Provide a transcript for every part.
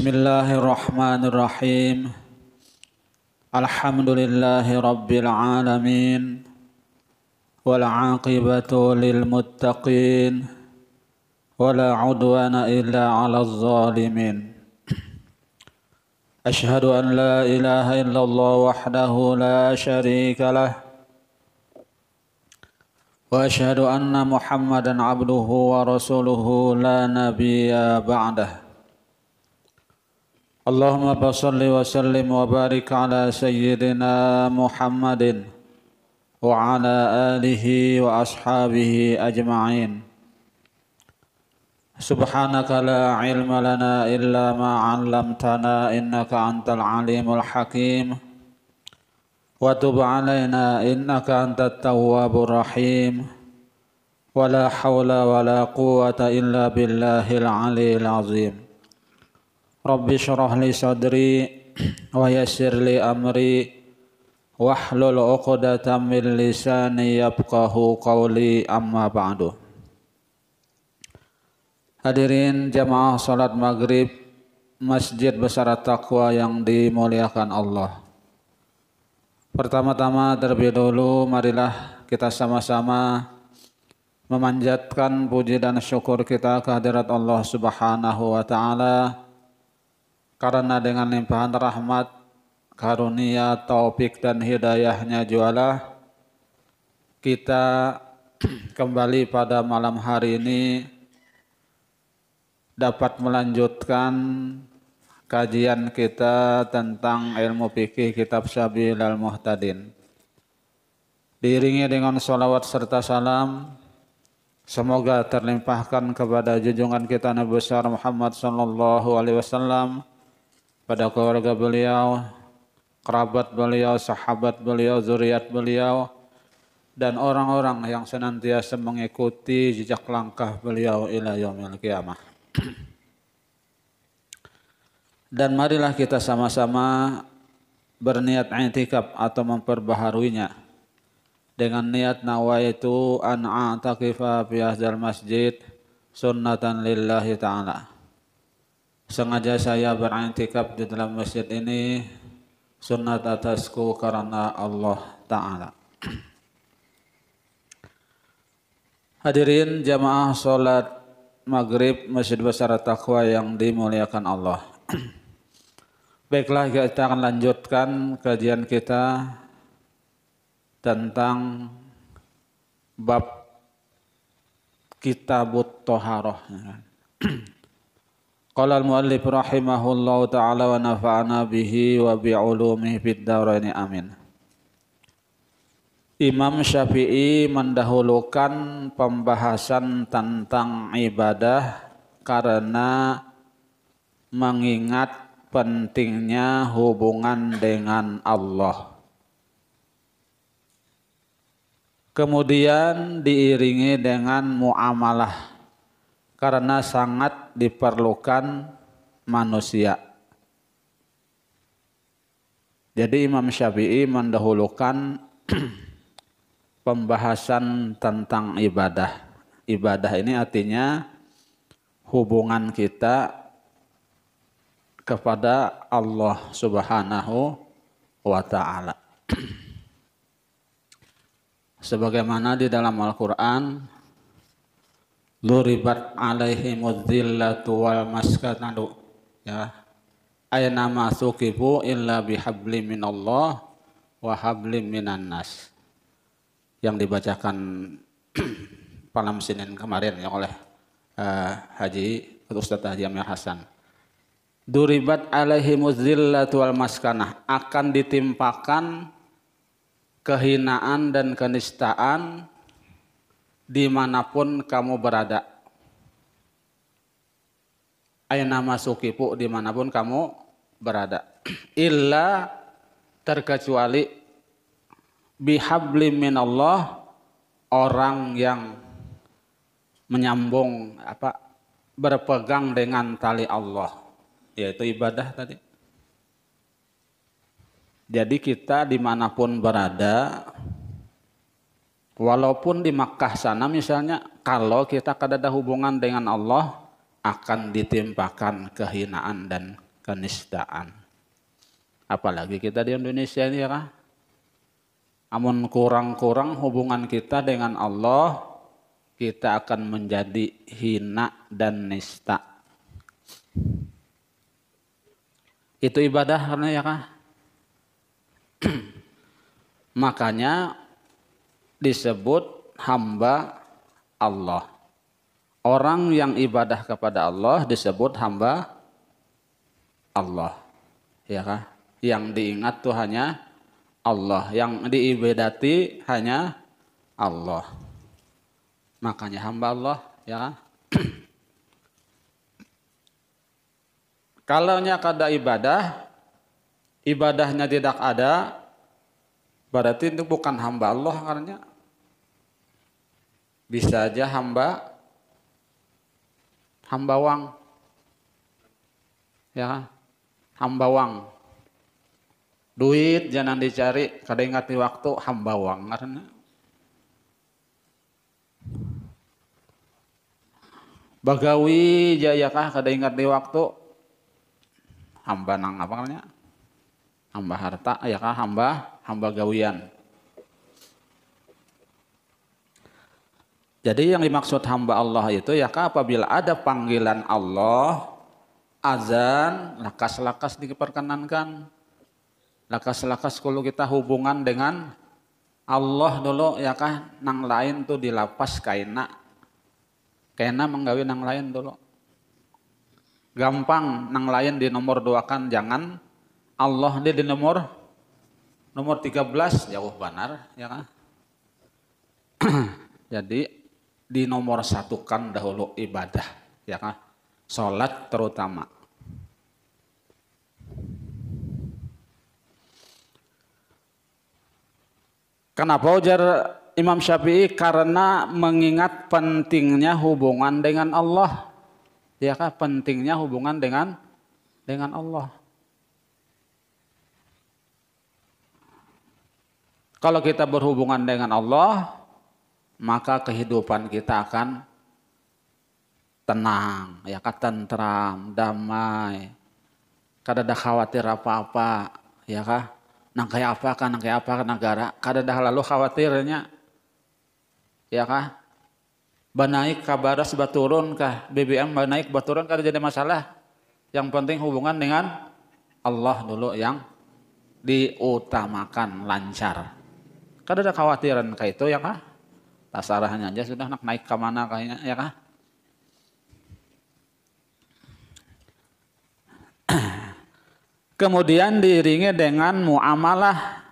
Bismillahirrahmanirrahim. Alhamdulillahi rabbil alamin. Wal aqibatu lil muttaqin. Wala udwana illa 'alal zalimin. Ashhadu an la ilaha illallah wahdahu la syarika lah. Wa ashhadu anna Muhammadan 'abduhu wa rasuluhu la nabiyya ba'dah. Allahumma salli wa sallim wa barik ala sayyidina Muhammadin wa ala alihi wa ashabihi ajma'in. Subhanaka la ilma lana illa ma 'allamtana innaka antal alimul hakim. Wa tub alaina innaka antat tawwabur rahim. Wa la hawla wa la quwwata illa billahil aliyil azim. Rabbi syrah li sadri wa yassir li amri wahlul 'uqdatam min lisani yafqahu qawli, amma ba'du. Hadirin jamaah salat maghrib Masjid Besar Taqwa yang dimuliakan Allah. Pertama-tama terlebih dahulu marilah kita sama-sama memanjatkan puji dan syukur kita kehadirat Allah Subhanahu wa taala. Karena dengan limpahan rahmat, karunia, taufik dan hidayahnya jualah kita kembali pada malam hari ini dapat melanjutkan kajian kita tentang ilmu fikih kitab Sabilal Muhtadin. Diiringi dengan salawat serta salam, semoga terlimpahkan kepada junjungan kita Nabi besar Muhammad sallallahu alaihi wasallam, pada keluarga beliau, kerabat beliau, sahabat beliau, zuriat beliau, dan orang-orang yang senantiasa mengikuti jejak langkah beliau ila yaumil qiyamah. Dan marilah kita sama-sama berniat i'tikaf atau memperbaharuinya dengan niat nawaitu an a'takifa fi hadzal masjid sunnatan lillahi ta'ala. Sengaja saya beriktikaf di dalam masjid ini sunnat atasku karena Allah Ta'ala. Hadirin jamaah salat maghrib Masjid Besar Taqwa yang dimuliakan Allah. Baiklah, kita akan lanjutkan kajian kita tentang bab Kitabut Thaharah. Qala al-muallif rahimahullahu ta'ala wa nafa'ana bihi wa bi'ulumihi fid dharain amin. Imam Syafi'i mendahulukan pembahasan tentang ibadah karena mengingat pentingnya hubungan dengan Allah. Kemudian diiringi dengan muamalah karena sangat diperlukan manusia. Jadi Imam Syafi'i mendahulukan pembahasan tentang ibadah. Ibadah ini artinya hubungan kita kepada Allah Subhanahu wa ta'ala. Sebagaimana di dalam Al-Quran, Luribat alaihimudz zillatu wal maskanatu, ya, aina ma suqifu illa bihablim minallah wa hablim minan nas, yang dibacakan malam Senin kemarin ya oleh Ustaz Haji Amir Hasan. Duribat alaihimudz zillatu wal maskanah, akan ditimpakan kehinaan dan kenistaan dimanapun kamu berada. Aina masukipu, dimanapun kamu berada. Illa, terkecuali bihablim minallah, orang yang menyambung berpegang dengan tali Allah, yaitu ibadah tadi. Jadi kita dimanapun berada, walaupun di Makkah sana misalnya, kalau kita kada ada hubungan dengan Allah, akan ditimpakan kehinaan dan kenistaan. Apalagi kita di Indonesia ini ya kah? Amun kurang-kurang hubungan kita dengan Allah, kita akan menjadi hina dan nista. Itu ibadah karena ya kah? Makanya disebut hamba Allah. Orang yang ibadah kepada Allah disebut hamba Allah. Ya kah? Yang diingat tuh hanya Allah, yang diibadati hanya Allah. Makanya hamba Allah, ya kan? Kalaunya kada ibadah, ibadahnya tidak ada, berarti itu bukan hamba Allah karena bisa aja hamba wang. Ya kan? Hamba wang. Duit jangan dicari, kada ingat di waktu hamba wang karena bagawi jayakah kada ingat di waktu hamba nang apa namanya? Hamba harta ya kah hamba gawian. Jadi yang dimaksud hamba Allah itu ya kah apabila ada panggilan Allah, azan, lakas-lakas diperkenankan. Lakas-lakas kalau kita hubungan dengan Allah dulu ya kah nang lain tuh dilapas kaina menggawi nang lain dulu. Gampang nang lain di nomor 2 kan jangan Allah dia di nomor 13 jauh benar ya kah. Jadi di nomor 1 kan dahulu ibadah ya kah. Salat terutama. Kenapa ujar Imam Syafi'i? Karena mengingat pentingnya hubungan dengan Allah. Ya kah? Pentingnya hubungan dengan Allah. Kalau kita berhubungan dengan Allah, maka kehidupan kita akan tenang, ya kah? Tentram, damai. Kada ada khawatir apa-apa, ya kah? Nang kayak apa negara, kada dah lalu khawatirnya, ya kah? Banaik kabaras baturun kah, BBM banaik baturun kada jadi masalah. Yang penting hubungan dengan Allah dulu yang diutamakan lancar. Kada ada khawatiran kayak itu ya kah? Tasarahnya aja sudah nak naik ke mana kayaknya ya kah? Kemudian diiringi dengan muamalah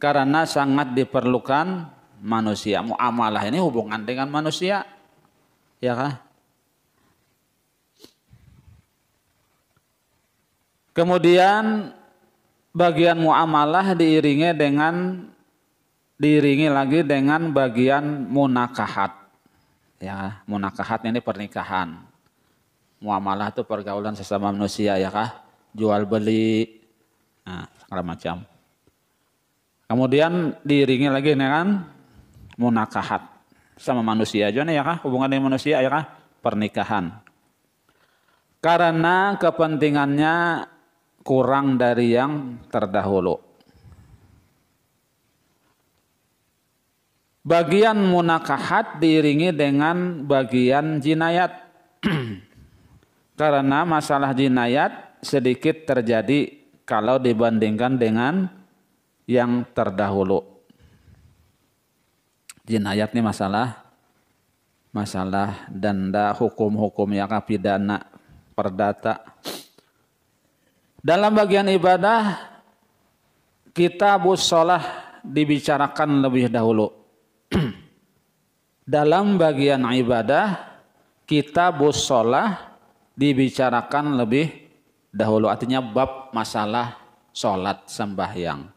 karena sangat diperlukan manusia. Muamalah ini hubungan dengan manusia, ya kah? Kemudian bagian muamalah diiringi lagi dengan bagian munakahat. Ya, munakahat ini pernikahan. Muamalah itu pergaulan sesama manusia, ya kah? Jual beli, nah, segala macam. Kemudian diiringi lagi dengan munakahat sama manusia aja nih ya kah, hubungan dengan manusia ya kah, pernikahan. Karena kepentingannya kurang dari yang terdahulu. Bagian munakahat diiringi dengan bagian jinayat. Karena masalah jinayat sedikit terjadi kalau dibandingkan dengan yang terdahulu. Jinayat ini masalah denda, hukum-hukum yang pidana, perdata. Dalam bagian ibadah, kitabus shalah dibicarakan lebih dahulu. Dalam bagian ibadah, kitabus shalah dibicarakan lebih dahulu, artinya bab masalah sholat sembahyang.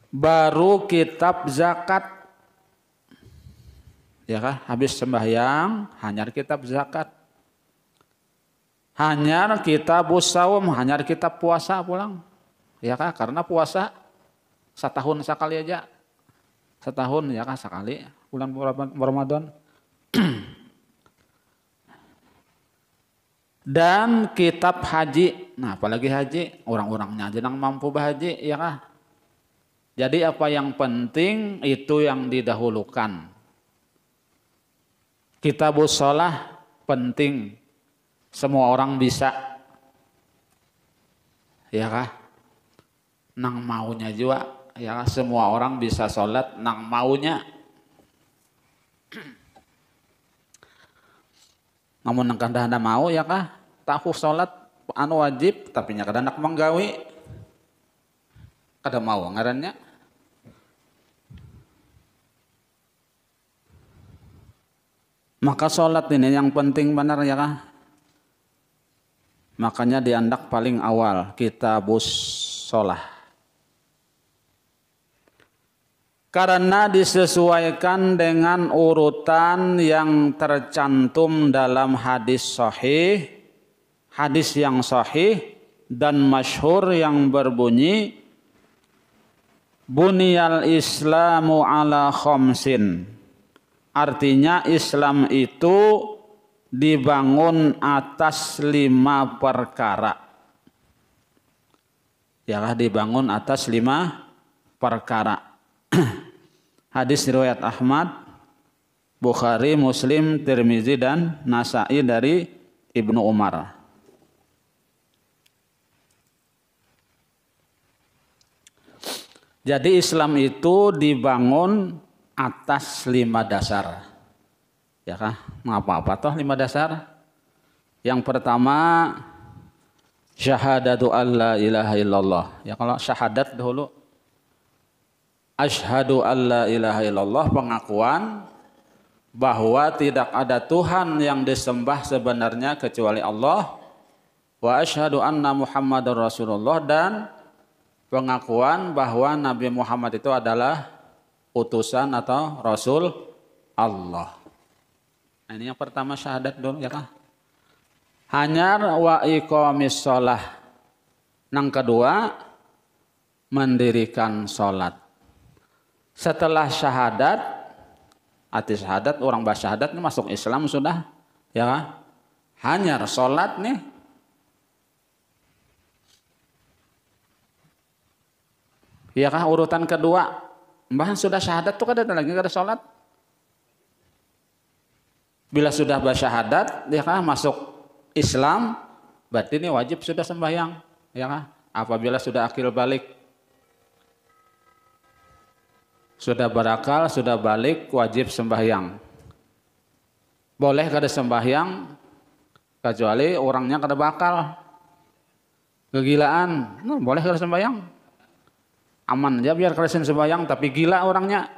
Baru kitab zakat, ya kah? Habis sembahyang, hanyar kitab zakat. Hanyar kitab saum, hanyar kitab puasa pulang, ya kah? Karena puasa setahun sekali aja, setahun ya kah sekali bulan Ramadan. Dan kitab haji. Nah, apalagi haji, orang-orangnya aja yang mampu berhaji, ya kah? Jadi apa yang penting itu yang didahulukan. Kitabus shalah penting. Semua orang bisa. Ya kah? Nang maunya juga, ya kah? Semua orang bisa sholat nang maunya. Namun nang kada mau ya kah? Tahu sholat anu wajib tapi nya kada nak manggawi. Kada mau ngarannya. Maka sholat ini yang penting benar ya kah? Makanya diandak paling awal kitabus shalah. Karena disesuaikan dengan urutan yang tercantum dalam hadis sahih, hadis yang sahih dan masyhur yang berbunyi Buniyal Islamu ala khamsin. Artinya Islam itu dibangun atas 5 perkara. Ya, dibangun atas 5 perkara. Hadis riwayat Ahmad, Bukhari, Muslim, Tirmizi dan Nasa'i dari Ibnu Umar. Jadi Islam itu dibangun atas 5 dasar. Ya kah? Apa-apa toh 5 dasar? Yang pertama syahadatu alla ilaha illallah. Ya kalau syahadat dahulu. Asyhadu alla ilaha illallah, pengakuan bahwa tidak ada Tuhan yang disembah sebenarnya kecuali Allah. Wa asyhadu anna Muhammadar Rasulullah, dan pengakuan bahwa Nabi Muhammad itu adalah utusan atau Rasul Allah. Nah, ini yang pertama syahadat dulu ya kah? Hanyar wa iqamis shalah. Yang kedua mendirikan sholat. Setelah syahadat, arti syahadat orang bersyahadat ini masuk Islam sudah, ya kan? Hanyar sholat nih. Ya kan, urutan kedua, mbah sudah syahadat tuh kada ada lagi kada sholat. Bila sudah bersyahadat, ya kan masuk Islam, berarti ini wajib sudah sembahyang, ya kan? Apabila sudah akil balik. Sudah berakal, sudah balik, wajib sembahyang. Boleh kada sembahyang, kecuali orangnya kada bakal. Kegilaan, boleh kada sembahyang. Aman aja biar kada sembahyang, tapi gila orangnya.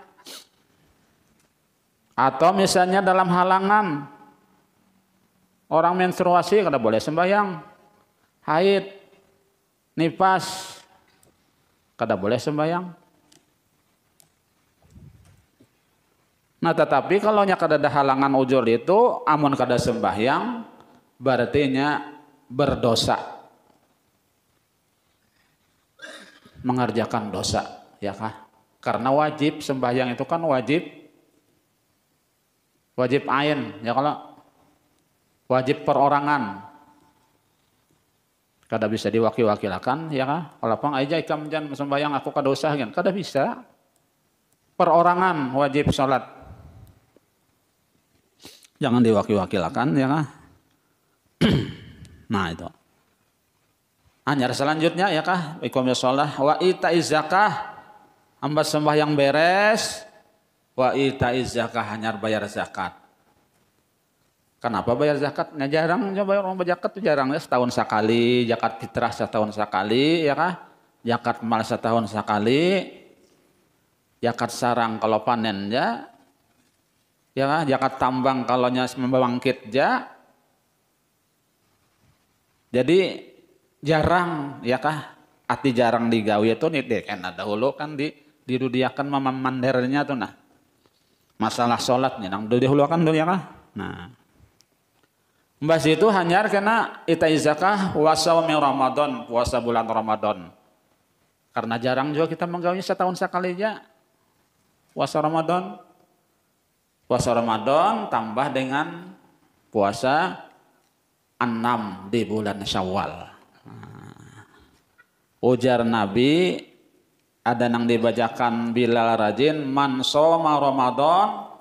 Atau misalnya dalam halangan, orang menstruasi kada boleh sembahyang. Haid, nifas, kada boleh sembahyang. Nah tetapi kalau nya kada ada halangan ujur itu, amun kada sembahyang, berarti nya berdosa, mengerjakan dosa, ya kah? Karena wajib sembahyang itu kan wajib ain, ya kalau wajib perorangan, kada bisa diwakil-wakilakan, ya kah? Kalau pang aja ikam jan sembahyang aku kada usah kan, kada bisa. Perorangan wajib sholat. Jangan diwakil-wakilakan, ya kah? Nah itu. Hanyar selanjutnya ya kah? Iqamis shalah wa itaiz zakah. Hamba sembahyang beres. Wa itaiz zakah, hanyar bayar zakat. Kenapa bayar zakat? Nah, jarang bayar orang zakat tuh jarang ya, setahun sekali, zakat fitrah setahun sekali, ya kah? Zakat mal setahun sekali. Zakat sarang kalau panen ya. Ya kan, zakat tambang kalau nya membangkit ya. Jadi jarang, ya kah? Arti jarang digawe itu nih kan dahulu kan didudiakan mandernya tuh nah. Masalah sholatnya nang dahulukan dulu ya kah? Nah. Mbas itu hanyar kena itaiz zakah wa shaumi Ramadan, puasa bulan Ramadan. Karena jarang juga kita menggawanya setahun sekali aja. Puasa Ramadan. Puasa Ramadan tambah dengan puasa 6 di bulan Syawal. Ujar Nabi, ada nang dibacakan Bilal rajin, man shoma Ramadan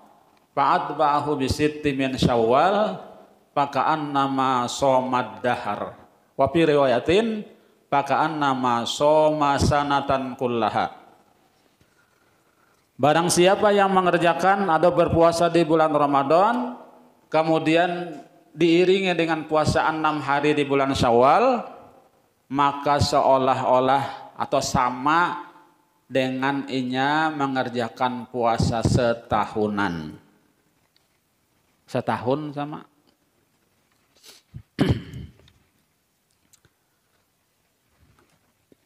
fa'atba'ahu bisitti min Syawal faka'annama shomad dahar. Wa fi riwayatin faka'annama shoma sanatan kullaha. Barang siapa yang mengerjakan atau berpuasa di bulan Ramadan, kemudian diiringi dengan puasa 6 hari di bulan Syawal, maka seolah-olah atau sama dengan inya mengerjakan puasa setahunan. Setahun sama.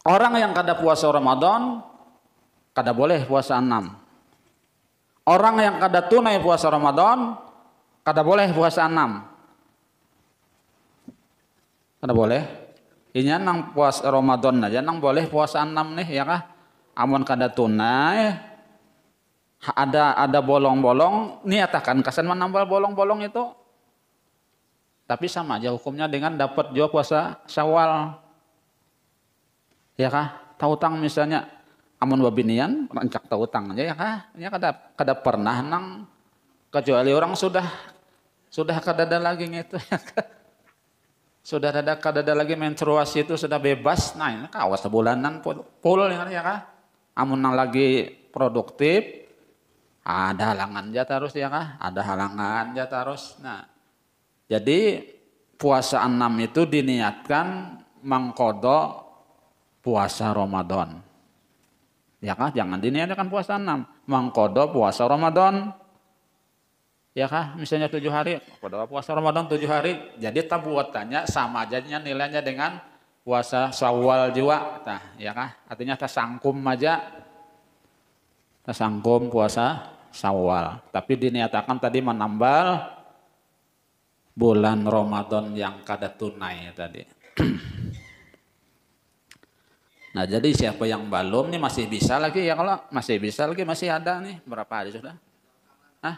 Orang yang kada puasa Ramadan, kada boleh puasa 6. Orang yang kada tunai puasa Ramadan, kada boleh puasa 6. Kada boleh. Inya nang puasa Ramadan aja nang boleh puasa 6 nih ya kah? Amun kada tunai ada bolong-bolong niatakan kasan menambal bolong-bolong itu. Tapi sama aja hukumnya dengan dapat juga puasa Syawal. Ya kah? Tautang misalnya amun babinian rancak tautang aja ya kah? Ya kada pernah nang kecuali orang sudah kada ada lagi gitu ya kah? Sudah kada ada lagi menstruasi itu sudah bebas. Nah, ini kawas sebulanan full ya kah? Amun nang lagi produktif ada halangan aja terus ya kah? Ada halangan aja terus. Nah, jadi puasa 6 itu diniatkan mengkodok puasa Ramadan. Ya kah? Jangan diniatkan puasa 6, mengkodok puasa Ramadan. Ya kah? Misalnya 7 hari, kodok puasa Ramadan 7 hari. Jadi tabuatannya sama aja nilainya dengan puasa Syawal juga. Nah, ya kah? Artinya tersangkum aja. Tersangkum puasa Syawal. Tapi diniatakan tadi menambal bulan Ramadan yang kada tunai tadi. Nah, jadi siapa yang belum nih masih bisa lagi ya, kalau masih bisa lagi masih ada nih. Berapa hari sudah? Nah,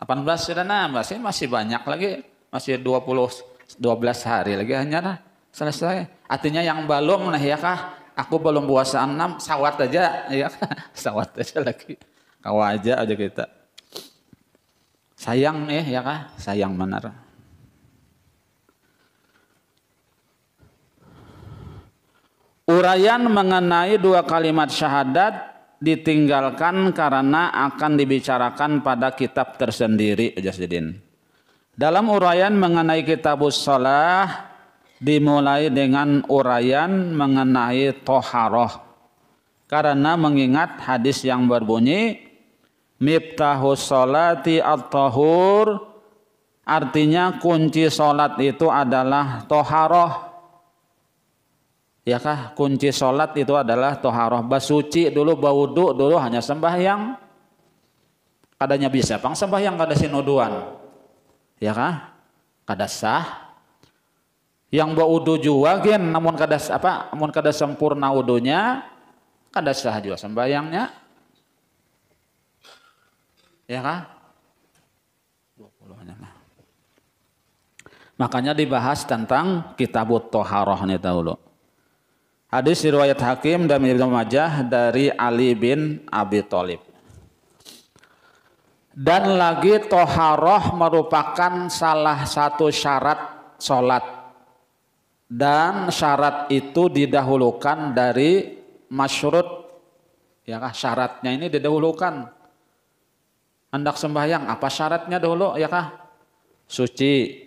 18 sudah, nah masih banyak lagi. Masih 12 hari lagi hanya selesai. Artinya yang belum nah ya kah? Aku belum puasa 6, sawat aja ya kah? Sawat aja lagi. Kau aja kita. Sayang ya kah? Sayang benar. Uraian mengenai 2 kalimat syahadat ditinggalkan karena akan dibicarakan pada kitab tersendiri. Jasdin. Dalam uraian mengenai kitabus shalah dimulai dengan uraian mengenai toharoh. Karena mengingat hadis yang berbunyi miftahus sholati at-tahur, artinya kunci sholat itu adalah toharoh. Ya kah? Kunci sholat itu adalah toharoh. Basuci dulu, bawudu dulu hanya sembahyang. Kadanya bisa pang sembahyang kada sinuduan. Ya kah? Kada sah. Yang bawudu juga gen, namun kada sempurna wudunya, kada sah juga sembahyangnya. Ya kah? 20 hanya. Makanya dibahas tentang kitabut toharoh nih dahulu. Hadis riwayat Hakim dan Ibnu Majah dari Ali bin Abi Thalib. Dan lagi toharoh merupakan salah satu syarat sholat. Dan syarat itu didahulukan dari masyrut. Ya kah? Syaratnya ini didahulukan. Hendak sembahyang, apa syaratnya dulu ya kah? Suci.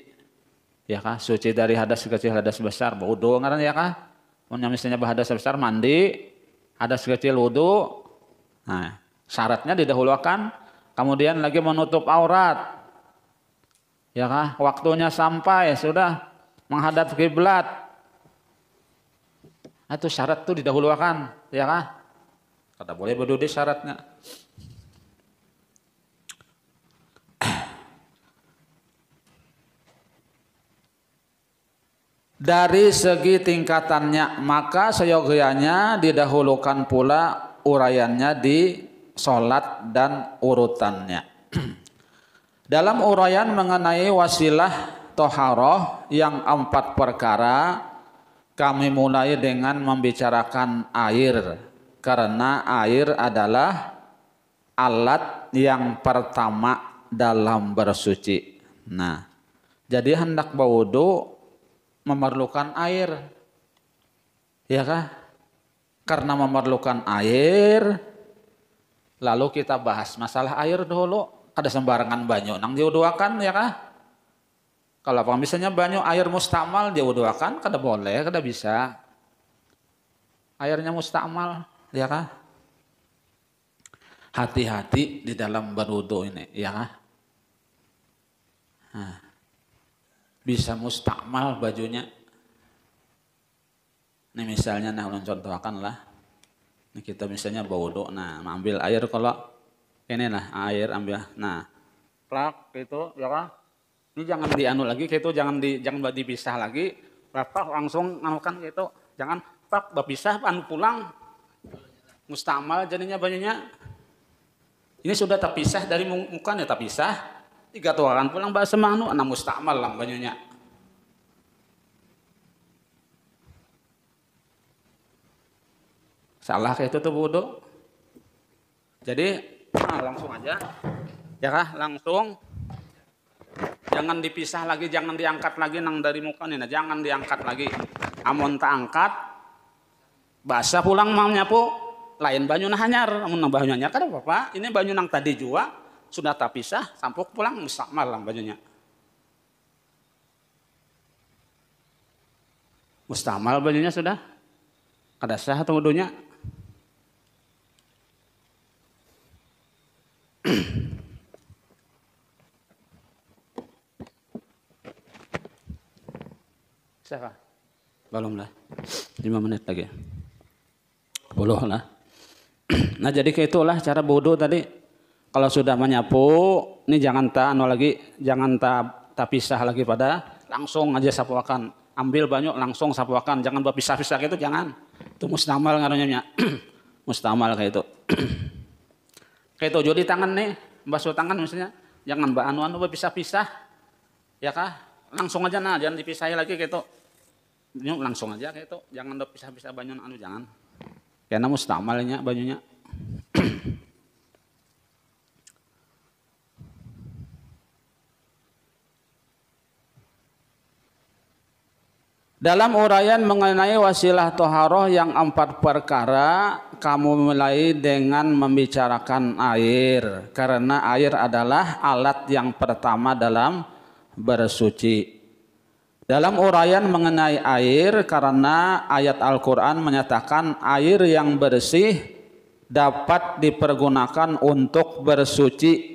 Ya kah? Suci dari hadas kecil, hadas besar. Wudu ngaran ya kah? Misalnya berhadas besar mandi, hadas kecil wudu. Nah, syaratnya didahulukan. Kemudian lagi menutup aurat. Ya kah? Waktunya sampai sudah menghadap kiblat. Itu syarat itu didahulukan, ya kah? Kada boleh berdudi syaratnya. Dari segi tingkatannya, maka seyogianya didahulukan pula uraiannya di sholat dan urutannya. Dalam uraian mengenai wasilah toharoh yang 4 perkara kami mulai dengan membicarakan air karena air adalah alat yang pertama dalam bersuci. Nah, jadi hendak berwudu memerlukan air, ya kah? Karena memerlukan air, lalu kita bahas masalah air dulu. Kada sembarangan banyu nang diwuduakan, ya kah? Kalau misalnya banyu air mustamal diwuduakan, kada boleh, kada bisa. Airnya mustamal, ya kah? Hati-hati di dalam berwudu ini, ya kah? Nah, bisa mustamal bajunya. Ini misalnya, nah ulun contohkan lah. Ini kita misalnya berwudu, nah ambil air kalau ini lah air ambil, nah plak gitu, ya kah? Ini jangan dianu lagi, gitu, jangan dipisah lagi, berapa langsung anukan gitu, jangan pak berpisah, anu pulang, mustamal jadinya bajunya. Ini sudah terpisah dari mukanya, terpisah, 3 tuaran pulang bahasa manu, anak mustamal lah bajunya. Salah kayak itu tuh wudu. Jadi langsung aja, ya kah, langsung. Jangan dipisah lagi, jangan diangkat lagi nang dari mukanya, nah, jangan diangkat lagi. Amun tak angkat, basah pulang mau nyapu, lain banyu nah hanyar, amun nang banyu hanyar kada apa-apa. Ini banyu nang tadi juga sudah terpisah, sampuk pulang mustamal lah bajunya. Mustamal bajunya sudah, kada sah atau wudunya. Siapa? Belum lah. 5 menit lagi. 10 lah. Nah, jadi kayak itulah cara wudu tadi. Kalau sudah menyapu, ini jangan tak pisah lagi pada langsung aja sapuakan. Ambil banyak langsung sapuakan, jangan berpisah-pisah gitu, jangan. Itu mustamal ngaruhnya. Mustamal kayak itu. Kayak itu jadi tangan nih, basuh tangan misalnya, jangan anu berpisah-pisah. Ya kah? Langsung aja nah, jangan dipisahin lagi kayak itu. Langsung aja kayak itu, jangan pisah-pisah banyu anu, jangan. Karena mustamalnya bajunya. Dalam uraian mengenai wasilah toharoh yang 4 perkara, kamu mulai dengan membicarakan air. Karena air adalah alat yang pertama dalam bersuci. Dalam uraian mengenai air, karena ayat Al-Quran menyatakan air yang bersih dapat dipergunakan untuk bersuci.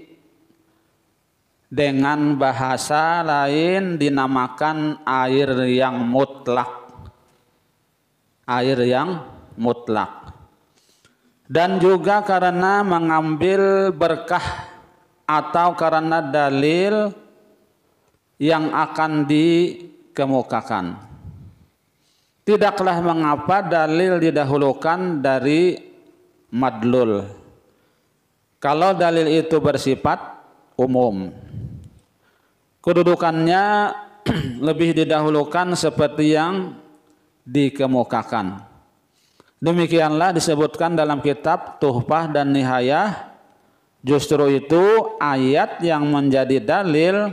Dengan bahasa lain dinamakan air yang mutlak. Air yang mutlak. Dan juga karena mengambil berkah atau karena dalil yang akan dikemukakan. Tidaklah mengapa dalil didahulukan dari madlul. Kalau dalil itu bersifat umum, kedudukannya lebih didahulukan seperti yang dikemukakan. Demikianlah disebutkan dalam kitab Tuhfah dan Nihayah. Justru itu ayat yang menjadi dalil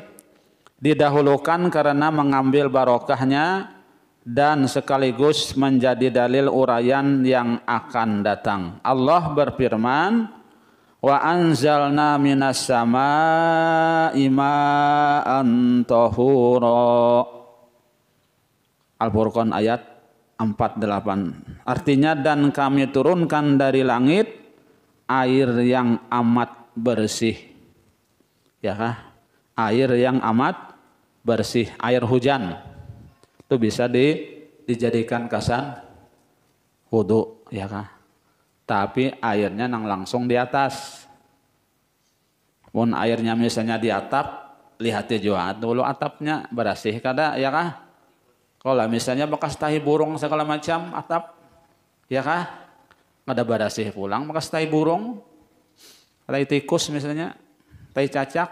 didahulukan karena mengambil barokahnya dan sekaligus menjadi dalil uraian yang akan datang. Allah berfirman, wa anzalna minas samaa'i ma'an tahura. Al-Furqan ayat 48. Artinya, dan kami turunkan dari langit air yang amat bersih. Ya kah? Air yang amat bersih, air hujan. Itu bisa dijadikan kasan wudu, ya kah? Tapi airnya nang langsung di atas. Pun airnya misalnya di atap, lihatnya juga dulu atapnya bersih kada, ya kah? Kalau misalnya bekas tahi burung segala macam atap, ya kah? Kada bersih pulang bekas tahi burung, tahi tikus misalnya, tahi cacak.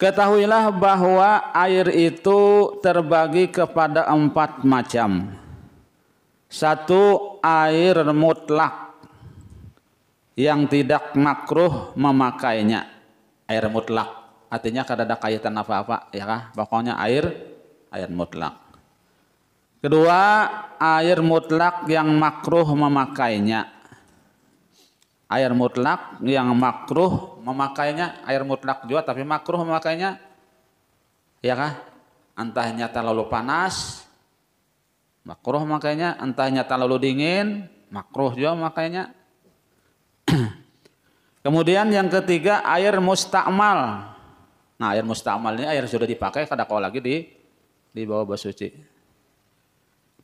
Ketahuilah bahwa air itu terbagi kepada 4 macam. 1, air mutlak yang tidak makruh memakainya. Air mutlak artinya kada ada kaitan apa-apa ya kah? Pokoknya air mutlak. Kedua, air mutlak yang makruh memakainya. Air mutlak yang makruh memakainya, air mutlak juga tapi makruh memakainya, ya kah? Entahnya terlalu panas, makruh memakainya, entahnya terlalu dingin, makruh juga memakainya. Kemudian yang ketiga, air mustakmal. Nah, air mustakmal ini air sudah dipakai, kada kau lagi di bawah bersuci.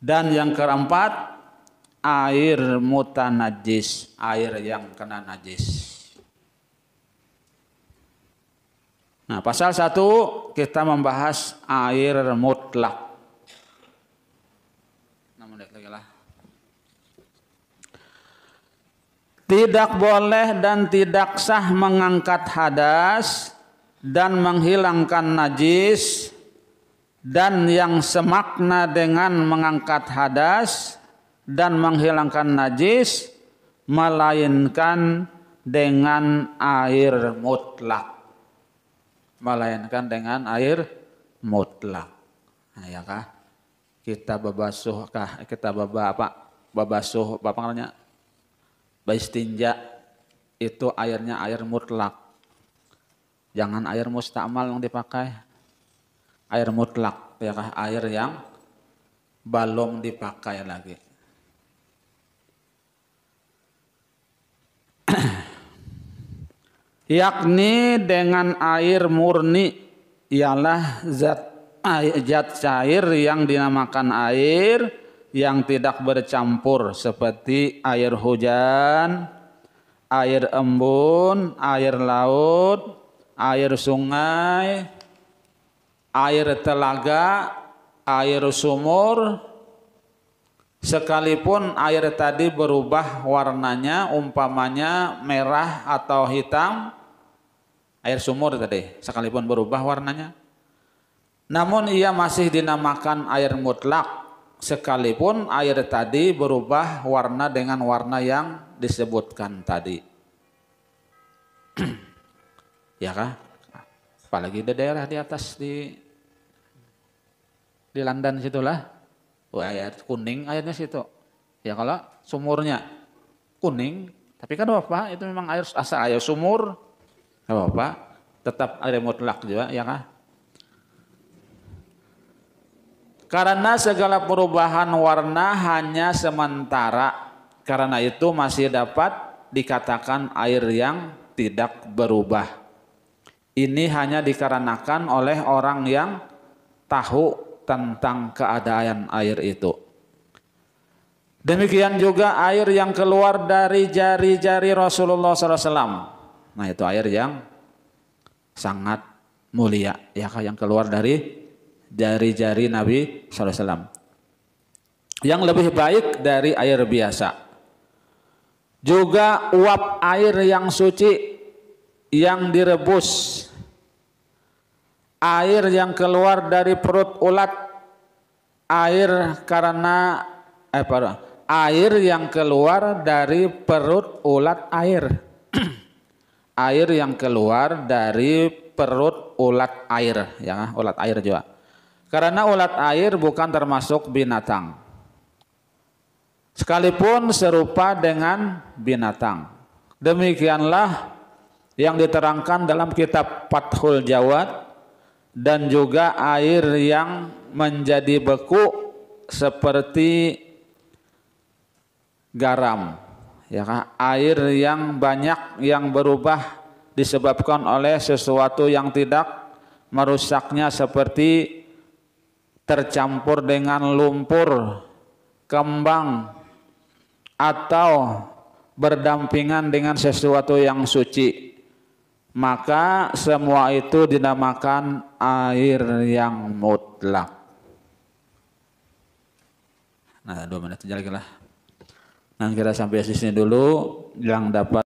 Dan yang keempat, air mutanajis, air yang kena najis. Nah, pasal 1 kita membahas air mutlak. 6 menit lagi lah. Tidak boleh dan tidak sah mengangkat hadas dan menghilangkan najis, dan yang semakna dengan mengangkat hadas dan menghilangkan najis melainkan dengan air mutlak. Melainkan dengan air mutlak. Nah, ya kah? Kita babasuh kah? Kita babasuh apa namanya? Baistinja itu airnya air mutlak. Jangan air mustakmal yang dipakai. Air mutlak, ya kah? Air yang belum dipakai lagi. Yakni dengan air murni ialah zat cair yang dinamakan air yang tidak bercampur seperti air hujan, air embun, air laut, air sungai, air telaga, air sumur, sekalipun air tadi berubah warnanya, umpamanya merah atau hitam, air sumur tadi sekalipun berubah warnanya, namun ia masih dinamakan air mutlak sekalipun air tadi berubah warna dengan warna yang disebutkan tadi. Ya kah? Apalagi di daerah di atas di Landan situlah, air kuning airnya situ. Ya kalau sumurnya kuning, tapi kan apa? Itu memang air asal air sumur, apa? Tetap air mutlak juga, ya kah? Karena segala perubahan warna hanya sementara, karena itu masih dapat dikatakan air yang tidak berubah. Ini hanya dikarenakan oleh orang yang tahu tentang keadaan air itu. Demikian juga air yang keluar dari jari-jari Rasulullah SAW. Nah, itu air yang sangat mulia, ya, yang keluar dari jari-jari Nabi SAW. Yang lebih baik dari air biasa. Juga uap air yang suci yang direbus. Air yang keluar dari perut ulat, air yang keluar dari perut ulat air. Air yang keluar dari perut ulat air, ya, ulat air juga. Karena ulat air bukan termasuk binatang, sekalipun serupa dengan binatang. Demikianlah yang diterangkan dalam kitab Fathul Jawad. Dan juga air yang menjadi beku seperti garam, ya kan? Air yang banyak yang berubah disebabkan oleh sesuatu yang tidak merusaknya seperti tercampur dengan lumpur, kembang, atau berdampingan dengan sesuatu yang suci. Maka semua itu dinamakan air yang mutlak. Nah, 2 menit aja lagi lah. Nah, kita sampai di sini dulu. Yang dapat